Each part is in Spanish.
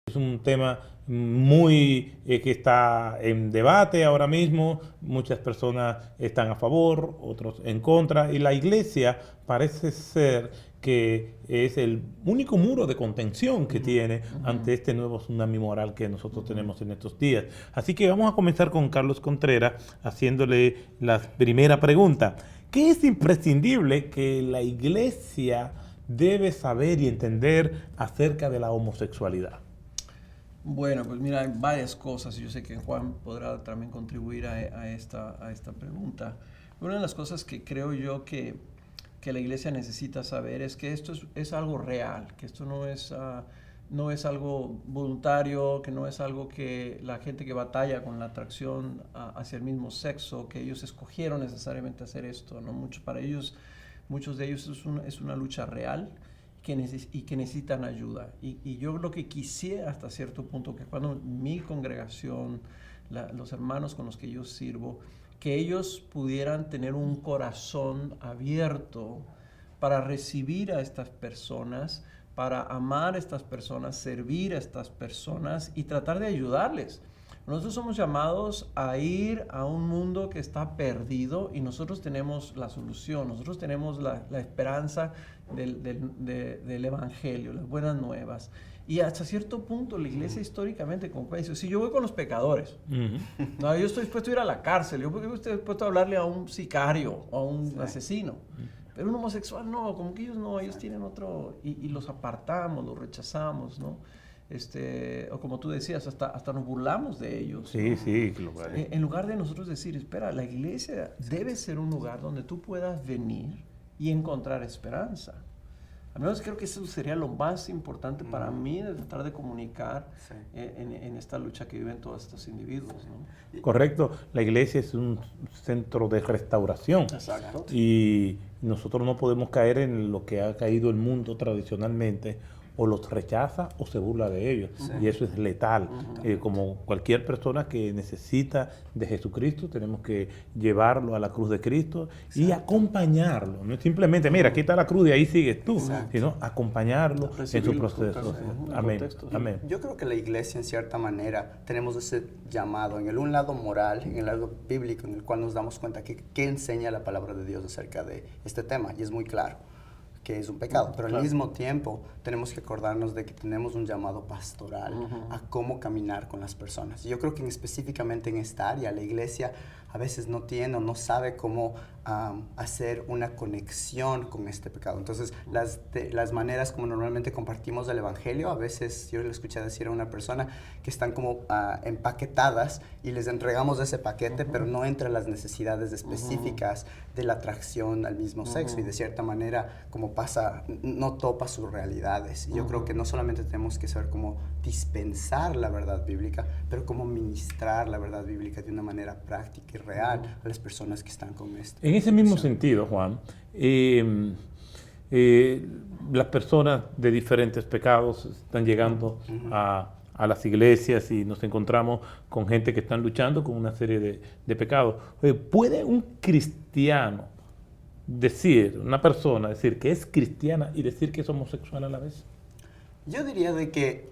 Es un tema muy que está en debate ahora mismo. Muchas personas están a favor, otros en contra, y la iglesia parece ser que es el único muro de contención que tiene ante este nuevo tsunami moral que nosotros tenemos en estos días. Así que vamos a comenzar con Carlos Contreras haciéndole la primera pregunta. ¿Qué es imprescindible que la iglesia debe saber y entender acerca de la homosexualidad? Bueno, pues mira, hay varias cosas. Yo sé que Juan podrá también contribuir a esta pregunta. Una de las cosas que creo yo que la iglesia necesita saber es que esto es algo real, que esto no es algo voluntario, que no es algo que la gente que batalla con la atracción hacia el mismo sexo, que ellos escogieron necesariamente hacer esto, ¿no? Muchos de ellos es una lucha real y que necesitan ayuda. Y yo lo que quisiera hasta cierto punto, que cuando mi congregación, los hermanos con los que yo sirvo, que ellos pudieran tener un corazón abierto para recibir a estas personas, para amar a estas personas, servir a estas personas y tratar de ayudarles. Nosotros somos llamados a ir a un mundo que está perdido y nosotros tenemos la solución, nosotros tenemos la esperanza del Evangelio, las buenas nuevas. Y hasta cierto punto la iglesia históricamente, como dice, si yo voy con los pecadores, no, yo estoy dispuesto a ir a la cárcel, yo estoy dispuesto a hablarle a un sicario o a un asesino. Pero un homosexual no, como que ellos tienen otro, y los apartamos, los rechazamos, ¿no? O como tú decías, hasta nos burlamos de ellos. Sí, ¿no? sí, claro. En lugar de nosotros decir, espera, la iglesia debe ser un lugar donde tú puedas venir y encontrar esperanza. Al menos creo que eso sería lo más importante para mí, de tratar de comunicar en esta lucha que viven todos estos individuos, ¿no? Correcto, la iglesia es un centro de restauración. Exacto. Y nosotros no podemos caer en lo que ha caído el mundo tradicionalmente, o los rechaza o se burla de ellos. Y eso es letal. Como cualquier persona que necesita de Jesucristo, tenemos que llevarlo a la cruz de Cristo y acompañarlo. No es simplemente, mira, aquí está la cruz y ahí sigues tú, sino acompañarlo en su proceso. Amén. Amén. Yo creo que la iglesia, en cierta manera, tenemos ese llamado en un lado moral, en el lado bíblico, en el cual nos damos cuenta que enseña la palabra de Dios acerca de este tema, y es muy claro que es un pecado, pero al mismo tiempo tenemos que acordarnos de que tenemos un llamado pastoral a cómo caminar con las personas. Yo creo que específicamente en esta área la iglesia a veces no tiene o no sabe cómo hacer una conexión con este pecado. Entonces, las maneras como normalmente compartimos el evangelio, a veces yo le escuché decir a una persona que están como empaquetadas y les entregamos ese paquete, pero no entre las necesidades específicas de la atracción al mismo sexo, y de cierta manera, como pasa, no topa sus realidades. Y yo creo que no solamente tenemos que saber cómo dispensar la verdad bíblica, pero cómo ministrar la verdad bíblica de una manera práctica y real a las personas que están con esto. En ese mismo sentido, Juan, las personas de diferentes pecados están llegando a las iglesias y nos encontramos con gente que están luchando con una serie de pecados. ¿Puede un cristiano una persona decir que es cristiana y decir que es homosexual a la vez? Yo diría de que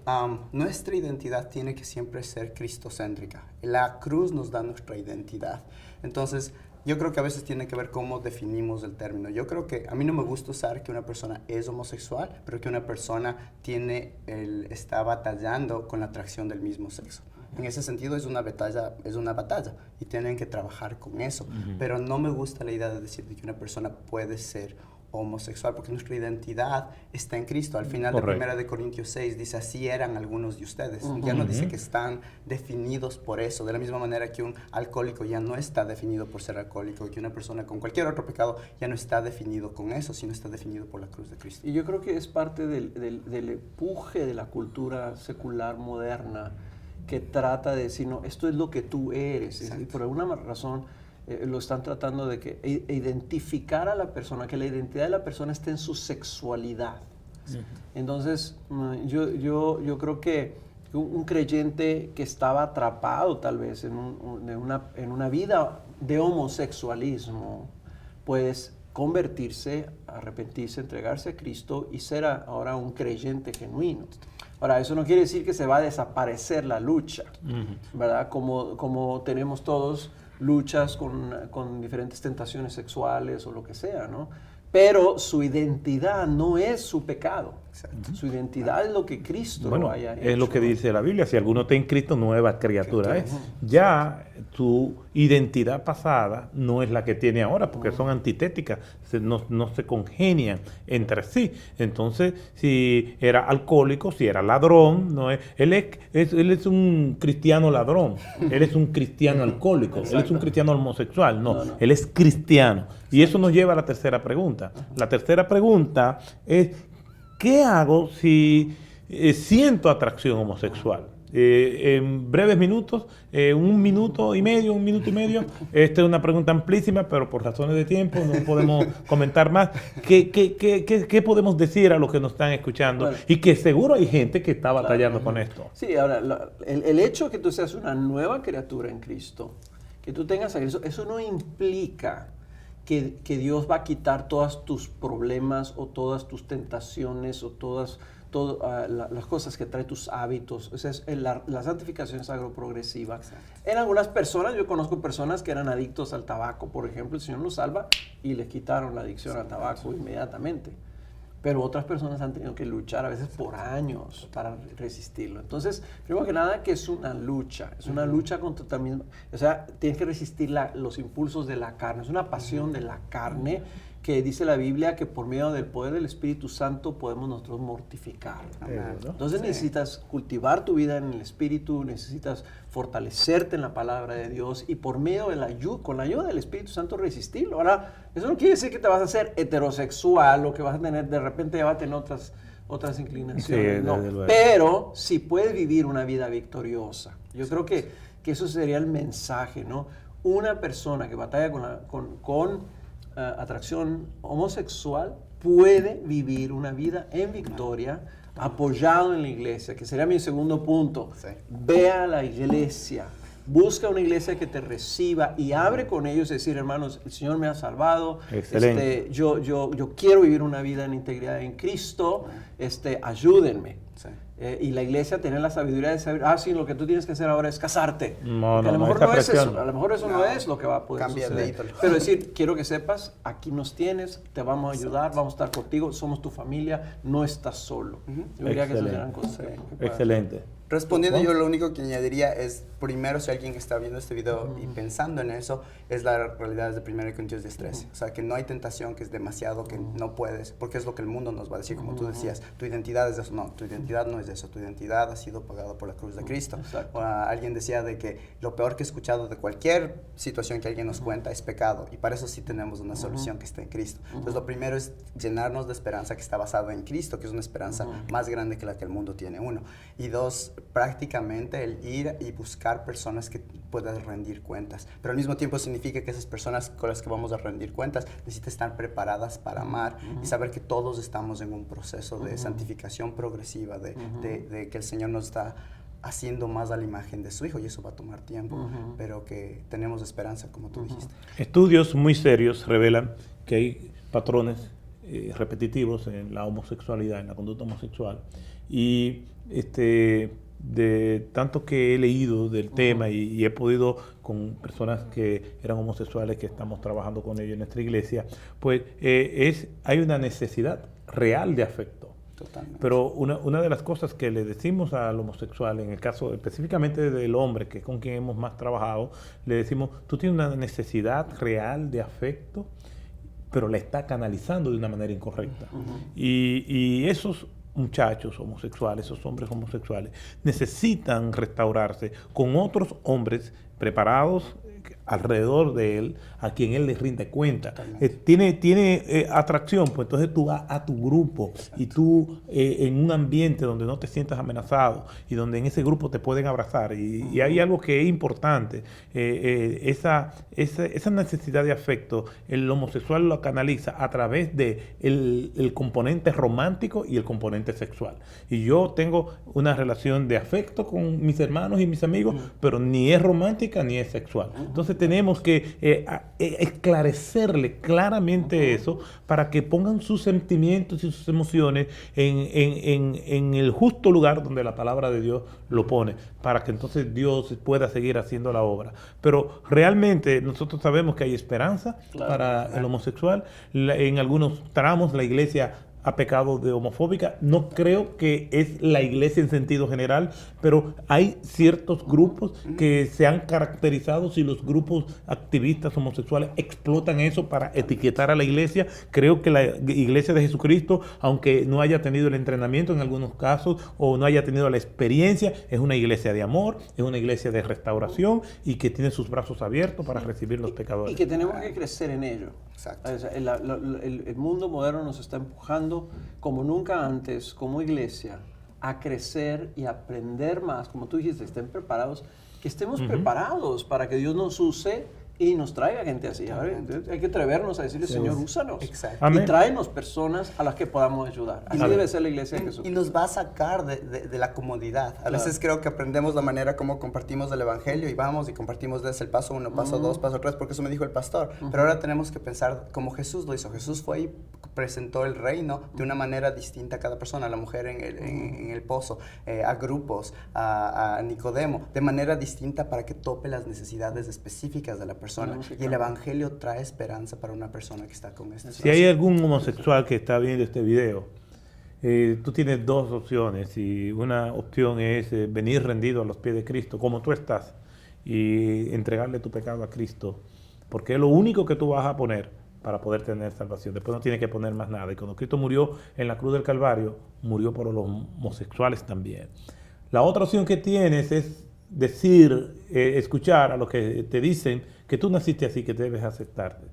nuestra identidad tiene que siempre ser cristocéntrica. La cruz nos da nuestra identidad. Entonces, yo creo que a veces tiene que ver cómo definimos el término. Yo creo que a mí no me gusta usar que una persona es homosexual, pero que una persona está batallando con la atracción del mismo sexo. En ese sentido es una batalla y tienen que trabajar con eso. Pero no me gusta la idea de decir que una persona puede ser homosexual, porque nuestra identidad está en Cristo. Al final de 1 Corintios 6 dice, así eran algunos de ustedes. Ya no dice que están definidos por eso, de la misma manera que un alcohólico ya no está definido por ser alcohólico, y que una persona con cualquier otro pecado ya no está definido con eso, sino está definido por la cruz de Cristo. Y yo creo que es parte del empuje de la cultura secular moderna, que trata de decir, no, esto es lo que tú eres. Y por alguna razón lo están tratando de identificar a la persona, que la identidad de la persona esté en su sexualidad. Entonces, yo creo que un creyente que estaba atrapado tal vez en una vida de homosexualismo, pues convertirse, arrepentirse, entregarse a Cristo y ser ahora un creyente genuino. Ahora, eso no quiere decir que se va a desaparecer la lucha, ¿verdad? Como tenemos todos luchas con diferentes tentaciones sexuales o lo que sea, ¿no? Pero su identidad no es su pecado. Exacto. Su identidad es lo que Cristo Bueno, lo haya hecho. es lo que ¿no? dice la Biblia, si alguno está en Cristo, nueva criatura es. Ya tu identidad pasada no es la que tiene ahora, porque son antitéticas, no se congenian entre sí. Entonces, si era alcohólico, si era ladrón, no es, él es un cristiano ladrón, él es un cristiano alcohólico, él es un cristiano homosexual, no, él es cristiano. Y eso nos lleva a la tercera pregunta. La tercera pregunta es, ¿qué hago si siento atracción homosexual? En breves minutos, un minuto y medio, esta es una pregunta amplísima, pero por razones de tiempo no podemos comentar más. ¿Qué podemos decir a los que nos están escuchando? Bueno, y que seguro hay gente que está batallando con esto. Sí, ahora, el hecho de que tú seas una nueva criatura en Cristo, que tú tengas a Cristo, eso no implica que Dios va a quitar todos tus problemas o todas tus tentaciones o todas las cosas que trae tus hábitos. O sea, la santificación es algo progresiva. Exacto. En algunas personas, yo conozco personas que eran adictos al tabaco, por ejemplo, el Señor los salva y les quitaron la adicción al tabaco inmediatamente. Pero otras personas han tenido que luchar a veces por años para resistirlo. Entonces, primero que nada, que es una lucha contra tu mismo. O sea, tienes que resistir los impulsos de la carne. Es una pasión de la carne que dice la Biblia que por medio del poder del Espíritu Santo podemos nosotros mortificar. Entonces necesitas cultivar tu vida en el Espíritu, necesitas fortalecerte en la palabra de Dios y por medio de con la ayuda del Espíritu Santo resistirlo. Ahora, eso no quiere decir que te vas a hacer heterosexual o que vas a tener, de repente ya vas a tener otras inclinaciones. Sí, no. Pero si puedes vivir una vida victoriosa. Yo creo que eso sería el mensaje, ¿no? Una persona que batalla con atracción homosexual puede vivir una vida en victoria apoyado en la iglesia, que sería mi segundo punto. Sí. Ve a la iglesia, busca una iglesia que te reciba y abre con ellos y decir, hermanos, el Señor me ha salvado, yo quiero vivir una vida en integridad en Cristo, ayúdenme. Sí. Y la iglesia tener la sabiduría de saber, sí, lo que tú tienes que hacer ahora es casarte. A lo mejor no es eso, a lo mejor eso no es lo que va a poder suceder. Pero decir, quiero que sepas, aquí nos tienes, te vamos a ayudar, vamos a estar contigo, somos tu familia, no estás solo. Yo diría que esas eran cosas. Excelente. Respondiendo, yo lo único que añadiría es, primero, si alguien está viendo este video y pensando en eso, es la realidad de 1 Corintios 10:13. O sea, que no hay tentación, que es demasiado, que no puedes, porque es lo que el mundo nos va a decir, como tú decías, tu identidad es eso. No, tu identidad no es eso, tu identidad ha sido pagada por la cruz de Cristo. Alguien decía de que lo peor que he escuchado de cualquier situación que alguien nos cuenta es pecado, y para eso sí tenemos una solución que está en Cristo. Entonces, lo primero es llenarnos de esperanza que está basada en Cristo, que es una esperanza más grande que la que el mundo tiene, uno. Y dos, prácticamente el ir y buscar personas que puedas rendir cuentas. Pero al mismo tiempo significa que esas personas con las que vamos a rendir cuentas necesitan estar preparadas para amar y saber que todos estamos en un proceso de santificación progresiva, de que el Señor nos está haciendo más a la imagen de su Hijo, y eso va a tomar tiempo, pero que tenemos esperanza, como tú dijiste. Estudios muy serios revelan que hay patrones repetitivos en la homosexualidad, en la conducta homosexual, y de tanto que he leído del tema y he podido con personas que eran homosexuales que estamos trabajando con ellos en nuestra iglesia, pues hay una necesidad real de afecto. Totalmente. Pero una de las cosas que le decimos al homosexual, en el caso específicamente del hombre, que es con quien hemos más trabajado, le decimos, tú tienes una necesidad real de afecto, pero la está canalizando de una manera incorrecta. Y esos muchachos homosexuales, esos hombres homosexuales, necesitan restaurarse con otros hombres preparados alrededor de él, a quien él les rinde cuenta. Tiene atracción, pues entonces tú vas a tu grupo. Exacto. Y tú en un ambiente donde no te sientas amenazado y donde en ese grupo te pueden abrazar. Y hay algo que es importante, esa necesidad de afecto, el homosexual lo canaliza a través de el componente romántico y el componente sexual. Y yo tengo una relación de afecto con mis hermanos y mis amigos, pero ni es romántica ni es sexual. Entonces entonces tenemos que esclarecerle claramente eso para que pongan sus sentimientos y sus emociones en el justo lugar donde la palabra de Dios lo pone, para que entonces Dios pueda seguir haciendo la obra. Pero realmente nosotros sabemos que hay esperanza para el homosexual. En algunos tramos la iglesia ha pecado de homofóbica. No creo que es la iglesia en sentido general, pero hay ciertos grupos que se han caracterizado, si los grupos activistas homosexuales explotan eso para etiquetar a la iglesia. Creo que la iglesia de Jesucristo, aunque no haya tenido el entrenamiento en algunos casos o no haya tenido la experiencia, es una iglesia de amor, es una iglesia de restauración y que tiene sus brazos abiertos para recibir los pecadores. Y que tenemos que crecer en ello. Exacto. O sea, el mundo moderno nos está empujando como nunca antes, como iglesia, a crecer y aprender más. Como tú dijiste, estén preparados, que estemos preparados para que Dios nos use y nos traiga gente así. Entonces, hay que atrevernos a decirle, Señor, úsanos. Exacto. Y tráenos personas a las que podamos ayudar. Así debe ser la iglesia de Jesús. Y nos va a sacar de la comodidad. A veces creo que aprendemos la manera como compartimos el evangelio y vamos y compartimos desde el paso 1, paso 2, paso 3, porque eso me dijo el pastor. Pero ahora tenemos que pensar como Jesús lo hizo. Jesús fue y presentó el reino de una manera distinta a cada persona, a la mujer en el pozo, a grupos, a Nicodemo, de manera distinta para que tope las necesidades específicas de la persona. Y el evangelio trae esperanza para una persona que está con esta Si hay algún homosexual que está viendo este video, tú tienes dos opciones. Y una opción es venir rendido a los pies de Cristo, como tú estás, y entregarle tu pecado a Cristo, porque es lo único que tú vas a poner para poder tener salvación. Después no tienes que poner más nada. Y cuando Cristo murió en la cruz del Calvario, murió por los homosexuales también. La otra opción que tienes es decir, escuchar a los que te dicen que tú naciste así, que debes aceptarte.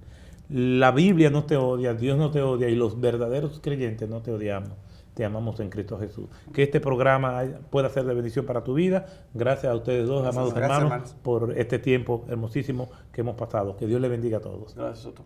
La Biblia no te odia, Dios no te odia y los verdaderos creyentes no te odiamos. Te amamos en Cristo Jesús. Que este programa pueda ser de bendición para tu vida. Gracias a ustedes dos, amados hermanos, por este tiempo hermosísimo que hemos pasado. Que Dios le bendiga a todos. Gracias, Soto.